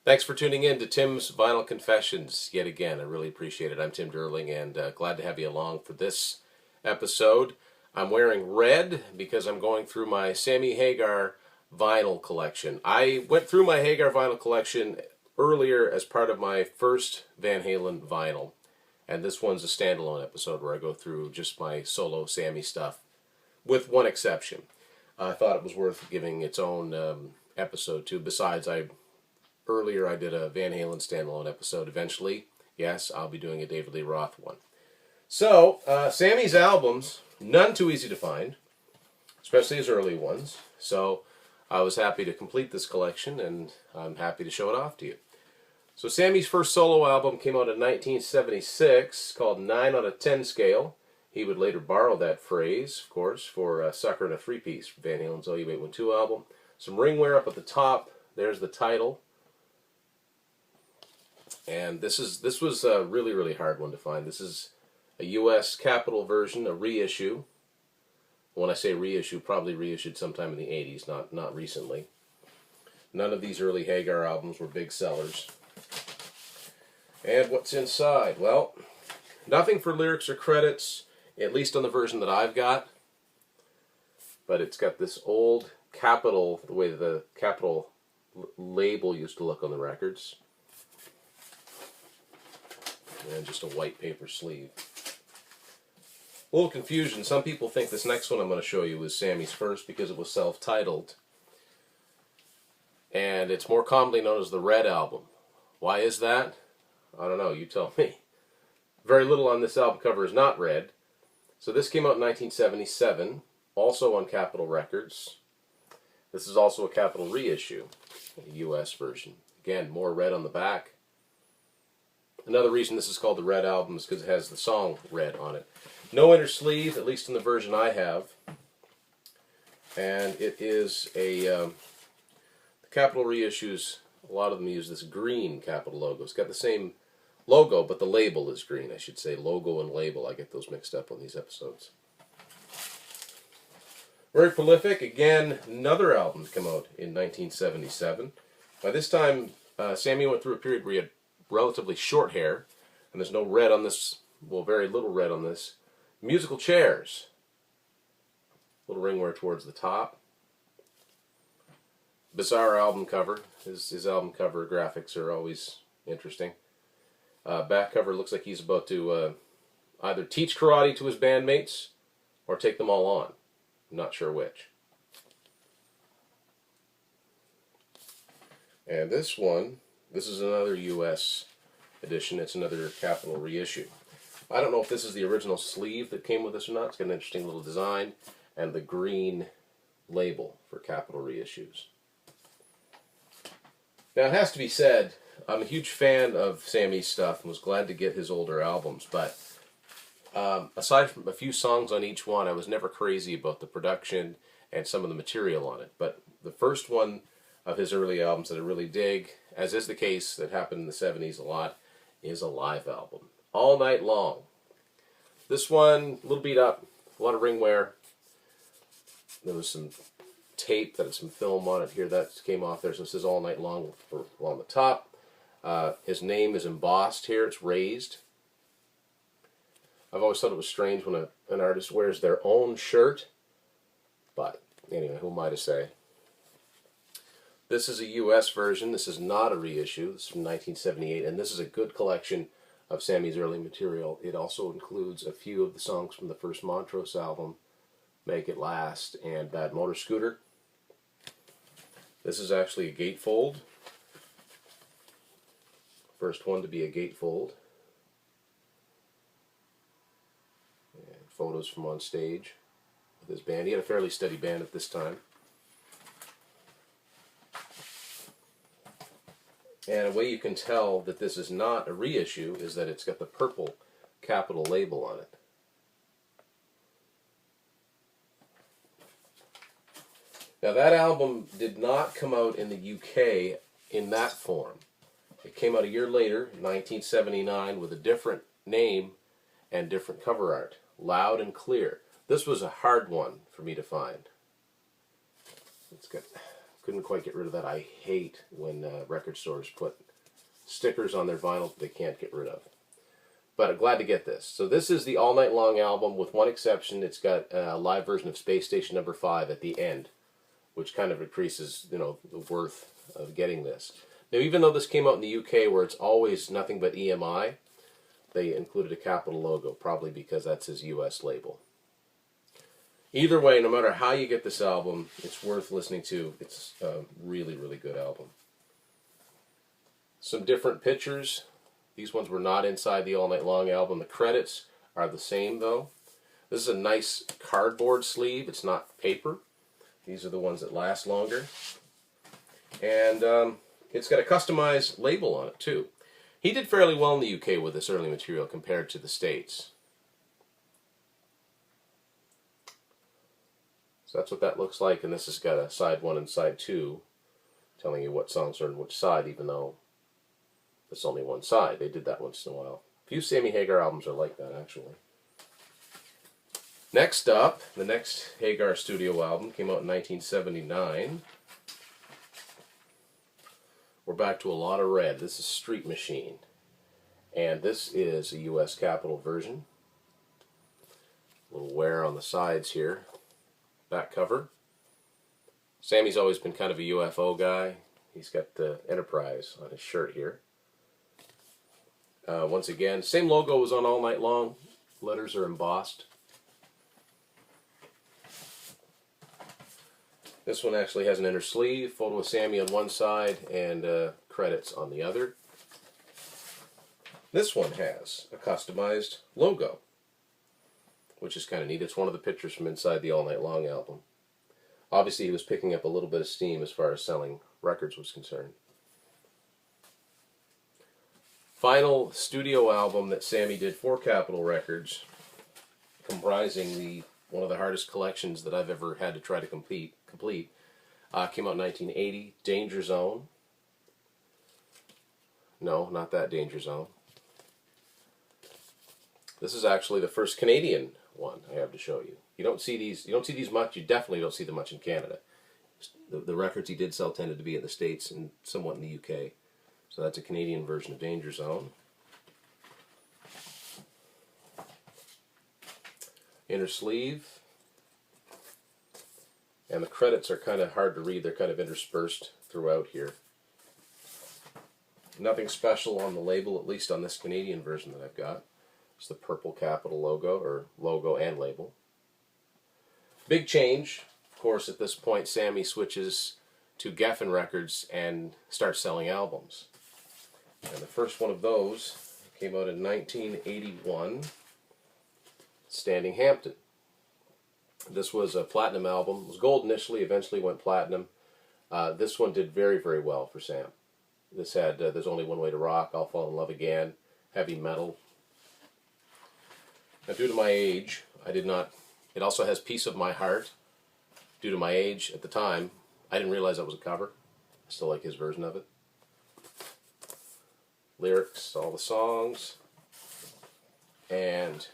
Thanks for tuning in to Tim's Vinyl Confessions yet again. I really appreciate it. I'm Tim Derling, and glad to have you along for this episode. I'm wearing red because I'm going through my Sammy Hagar vinyl collection. I went through my Hagar vinyl collection earlier as part of my first Van Halen vinyl, and this one's a standalone episode where I go through just my solo Sammy stuff, with one exception. I thought it was worth giving its own episode too. Besides, earlier I did a Van Halen standalone episode. Eventually, yes, I'll be doing a David Lee Roth one. So, Sammy's albums, none too easy to find, especially his early ones. So, I was happy to complete this collection, and I'm happy to show it off to you. So, Sammy's first solo album came out in 1976, called 9 on a 10 Scale. He would later borrow that phrase, of course, for Sucker and a Three-Piece, Van Halen's OU812 album. Some ringwear up at the top. There's the title. And this was a really hard one to find. This is a U.S. Capitol version, a reissue. When I say reissue, probably reissued sometime in the 80s, not recently. None of these early Hagar albums were big sellers. And what's inside? Well, nothing for lyrics or credits, at least on the version that I've got. But it's got this old Capitol, the way the Capitol label used to look on the records. And just a white paper sleeve. A little confusion. Some people think this next one I'm going to show you is Sammy's first because it was self-titled. And it's more commonly known as the Red Album. Why is that? I don't know. You tell me. Very little on this album cover is not red. So this came out in 1977, also on Capitol Records. This is also a Capitol reissue, a U.S. version. Again, more red on the back. Another reason this is called the Red Album is because it has the song Red on it. No inner sleeve, at least in the version I have. And it is the Capitol reissues, a lot of them use this green Capitol logo. It's got the same logo, but the label is green, I should say. Logo and label, I get those mixed up on these episodes. Very prolific. Again, another album to come out in 1977. By this time, Sammy went through a period where he had relatively short hair, and there's no red on this, well, very little red on this. Musical chairs. Little ringwear towards the top. Bizarre album cover. His album cover graphics are always interesting. Back cover looks like he's about to either teach karate to his bandmates or take them all on. I'm not sure which. And this one, this is another U.S. edition. It's another Capitol reissue. I don't know if this is the original sleeve that came with this or not. It's got an interesting little design and the green label for Capitol reissues. Now, it has to be said, I'm a huge fan of Sammy's stuff and was glad to get his older albums, but aside from a few songs on each one, I was never crazy about the production and some of the material on it. But the first one of his early albums that I really dig, as is the case that happened in the 70s a lot, is a live album. All Night Long. This one, a little beat up, a lot of ringwear. There was some tape that had some film on it here that came off there, so it says All Night Long on the top. His name is embossed here, it's raised. I've always thought it was strange when an artist wears their own shirt, but anyway, who am I to say? This is a U.S. version. This is not a reissue. This is from 1978, and this is a good collection of Sammy's early material. It also includes a few of the songs from the first Montrose album, Make It Last and Bad Motor Scooter. This is actually a gatefold. First one to be a gatefold. And photos from on stage with his band. He had a fairly steady band at this time. And a way you can tell that this is not a reissue is that it's got the purple Capitol label on it. Now that album did not come out in the UK in that form. It came out a year later, 1979, with a different name and different cover art. Loud and Clear. This was a hard one for me to find. It's got Couldn't quite get rid of that. I hate when record stores put stickers on their vinyl that they can't get rid of. But I'm glad to get this. So this is the All Night Long album, with one exception. It's got a live version of Space Station Number 5 at the end, which kind of increases, you know, the worth of getting this. Now, even though this came out in the UK, where it's always nothing but EMI, they included a capital logo, probably because that's his US label. Either way, no matter how you get this album, it's worth listening to. It's a really, really good album. Some different pictures. These ones were not inside the All Night Long album. The credits are the same, though. This is a nice cardboard sleeve. It's not paper. These are the ones that last longer. And it's got a customized label on it, too. He did fairly well in the UK with this early material compared to the States. So that's what that looks like, and this has got a side 1 and side 2 telling you what songs are on which side, even though it's only one side. They did that once in a while. A few Sammy Hagar albums are like that, actually. Next up, the next Hagar studio album came out in 1979. We're back to a lot of red. This is Street Machine. And this is a US Capitol version. A little wear on the sides here. Back cover. Sammy's always been kind of a UFO guy. He's got the Enterprise on his shirt here. Once again, same logo was on All Night Long. Letters are embossed. This one actually has an inner sleeve, photo of Sammy on one side, and credits on the other. This one has a customized logo, which is kind of neat. It's one of the pictures from inside the All Night Long album. Obviously, he was picking up a little bit of steam as far as selling records was concerned. Final studio album that Sammy did for Capitol Records, comprising one of the hardest collections that I've ever had to try to complete, came out in 1980, Danger Zone. No, not that Danger Zone. This is actually the first Canadian one I have to show you. You don't see these much. You definitely don't see them much in Canada. The records he did sell tended to be in the States and somewhat in the UK. So that's a Canadian version of Danger Zone. Inner sleeve. And the credits are kind of hard to read. They're kind of interspersed throughout here. Nothing special on the label, at least on this Canadian version that I've got. It's the purple Capitol logo, or logo and label. Big change. Of course, at this point, Sammy switches to Geffen Records and starts selling albums. And the first one of those came out in 1981, Standing Hampton. This was a platinum album. It was gold initially, eventually went platinum. This one did very, very well for Sam. This had There's Only One Way to Rock, I'll Fall in Love Again, heavy metal. Now, due to my age, I did not... It also has Piece of My Heart. Due to my age at the time, I didn't realize that was a cover. I still like his version of it. Lyrics, all the songs. And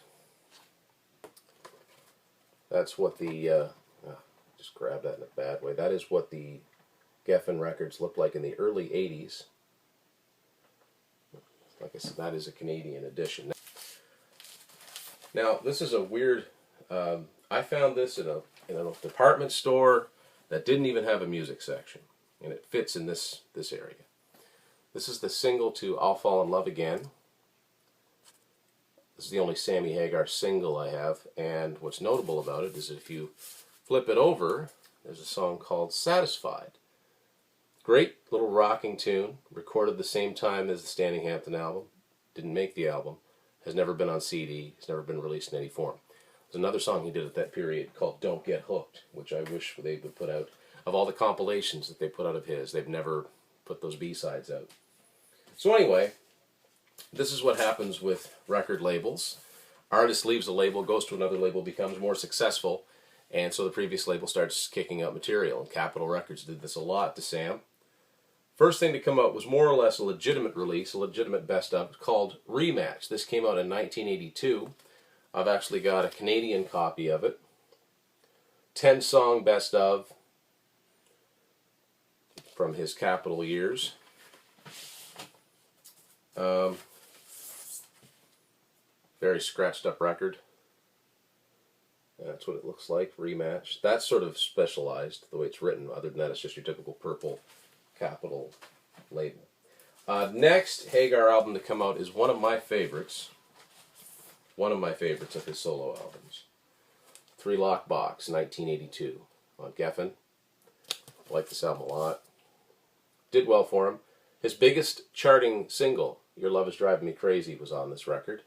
that's what the... just grab that in a bad way. That is what the Geffen records looked like in the early 80s. Like I said, that is a Canadian edition. Now, this is a weird... I found this in a department store that didn't even have a music section, and it fits in this area. This is the single to I'll Fall in Love Again. This is the only Sammy Hagar single I have, and what's notable about it is that if you flip it over, there's a song called Satisfied. Great little rocking tune, recorded the same time as the Standing Hampton album. Didn't make the album, has never been on CD, has never been released in any form. There's another song he did at that period called Don't Get Hooked, which I wish they would put out. Of all the compilations that they put out of his, they've never put those B-sides out. So anyway, this is what happens with record labels. Artist leaves a label, goes to another label, becomes more successful, and so the previous label starts kicking out material. And Capitol Records did this a lot to Sam. First thing to come out was more or less a legitimate release, a legitimate best of, called Rematch. This came out in 1982. I've actually got a Canadian copy of it. 10-song best of. from his Capitol years. Very scratched up record. That's what it looks like, rematched. That's sort of specialized, the way it's written. Other than that, it's just your typical purple Capitol label. Next Hagar album to come out is one of my favorites. One of my favorites of his solo albums. 3 Lockbox, 1982, on Geffen. I like this album a lot. Did well for him. His biggest charting single, Your Love Is Driving Me Crazy, was on this record.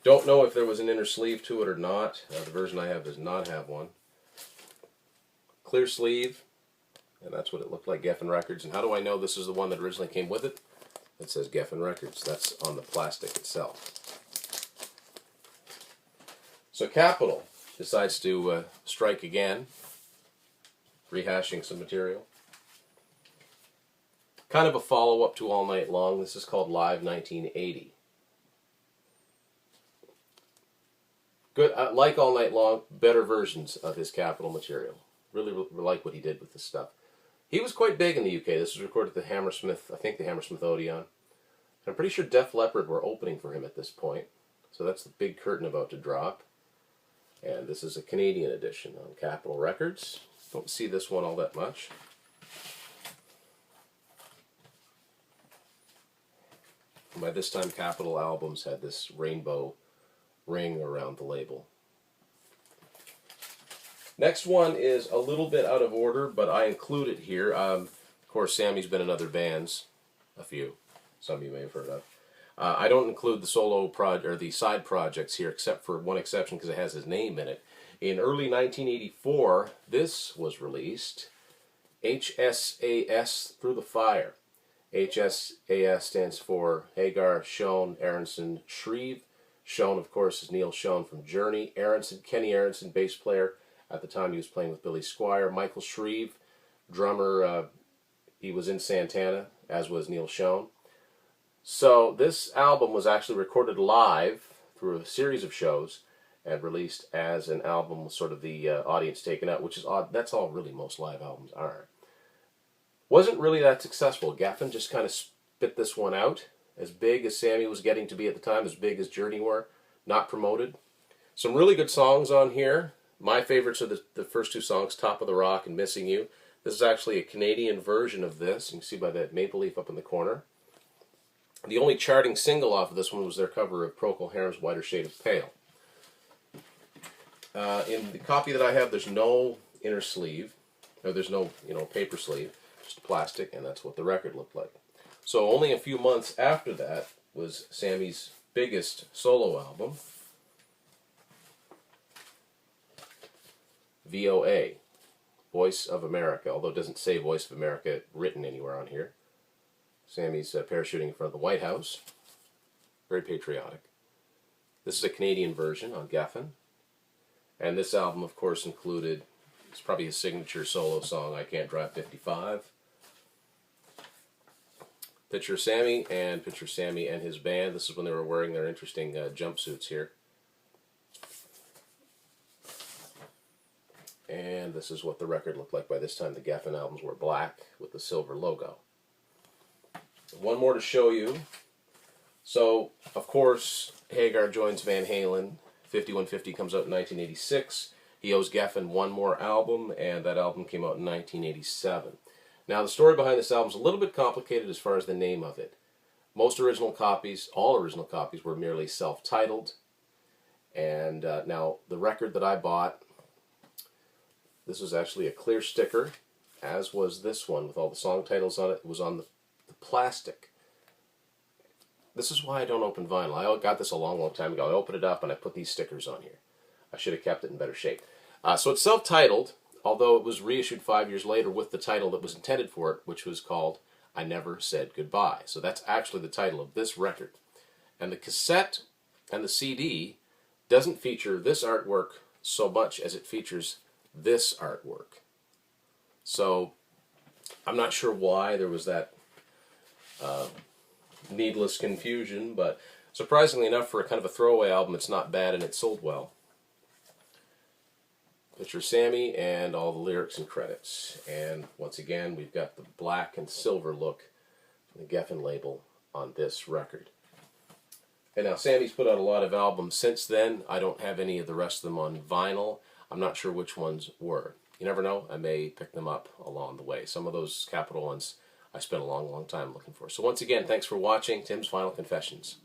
Don't know if there was an inner sleeve to it or not. The version I have does not have one. Clear sleeve, and that's what it looked like, Geffen Records. And how do I know this is the one that originally came with it? It says Geffen Records. That's on the plastic itself. So Capitol decides to strike again, rehashing some material. Kind of a follow-up to All Night Long. This is called Live 1980. Good, like All Night Long, better versions of his Capitol material. Really like what he did with this stuff. He was quite big in the UK. This was recorded at the Hammersmith, I think the Hammersmith Odeon. I'm pretty sure Def Leppard were opening for him at this point. So that's the big curtain about to drop. And this is a Canadian edition on Capitol Records. Don't see this one all that much. And by this time, Capitol albums had this rainbow ring around the label. Next one is a little bit out of order, but I include it here. Of course, Sammy's been in other bands, a few. Some of you may have heard of. I don't include the solo or the side projects here, except for one exception because it has his name in it. In early 1984, this was released, HSAS Through the Fire. HSAS stands for Hagar, Schoen, Aronson, Shreve. Schoen, of course, is Neil Schoen from Journey. Aronson, Kenny Aronson, bass player. At the time, he was playing with Billy Squier. Michael Shreve, drummer. He was in Santana, as was Neil Schoen. So this album was actually recorded live through a series of shows and released as an album with sort of the audience taken out, which is odd. That's all really most live albums are. Wasn't really that successful. Geffen just kind of spit this one out. As big as Sammy was getting to be at the time, as big as Journey were, not promoted. Some really good songs on here. My favorites are the first two songs, Top of the Rock and Missing You. This is actually a Canadian version of this. You can see by that maple leaf up in the corner. The only charting single off of this one was their cover of Procol Harum's Whiter Shade of Pale. In the copy that I have, there's no inner sleeve, or there's no paper sleeve, just plastic, and that's what the record looked like. So only a few months after that was Sammy's biggest solo album, VOA, Voice of America, although it doesn't say Voice of America written anywhere on here. Sammy's parachuting in front of the White House. Very patriotic. This is a Canadian version on Geffen. And this album, of course, included, it's probably his signature solo song, I Can't Drive 55. Picture Sammy and his band. This is when they were wearing their interesting jumpsuits here. And this is what the record looked like by this time. The Geffen albums were black with the silver logo. One more to show you. So, of course, Hagar joins Van Halen. 5150 comes out in 1986. He owes Geffen one more album, and that album came out in 1987. Now, the story behind this album is a little bit complicated as far as the name of it. Most original copies, all original copies, were merely self-titled. And now, the record that I bought, this was actually a clear sticker, as was this one with all the song titles on it. It was on the plastic. This is why I don't open vinyl. I got this a long, long time ago. I opened it up and I put these stickers on here. I should have kept it in better shape. So it's self-titled, although it was reissued 5 years later with the title that was intended for it, which was called I Never Said Goodbye. So that's actually the title of this record. And the cassette and the CD doesn't feature this artwork so much as it features this artwork. So I'm not sure why there was that needless confusion, but surprisingly enough, for a kind of a throwaway album, it's not bad and it sold well. Picture Sammy and all the lyrics and credits. And once again, we've got the black and silver look from the Geffen label on this record. And now Sammy's put out a lot of albums since then. I don't have any of the rest of them on vinyl. I'm not sure which ones were. You never know, I may pick them up along the way. Some of those Capitol ones I spent a long, long time looking for. So once again, thanks for watching Tim's Vinyl Confessions.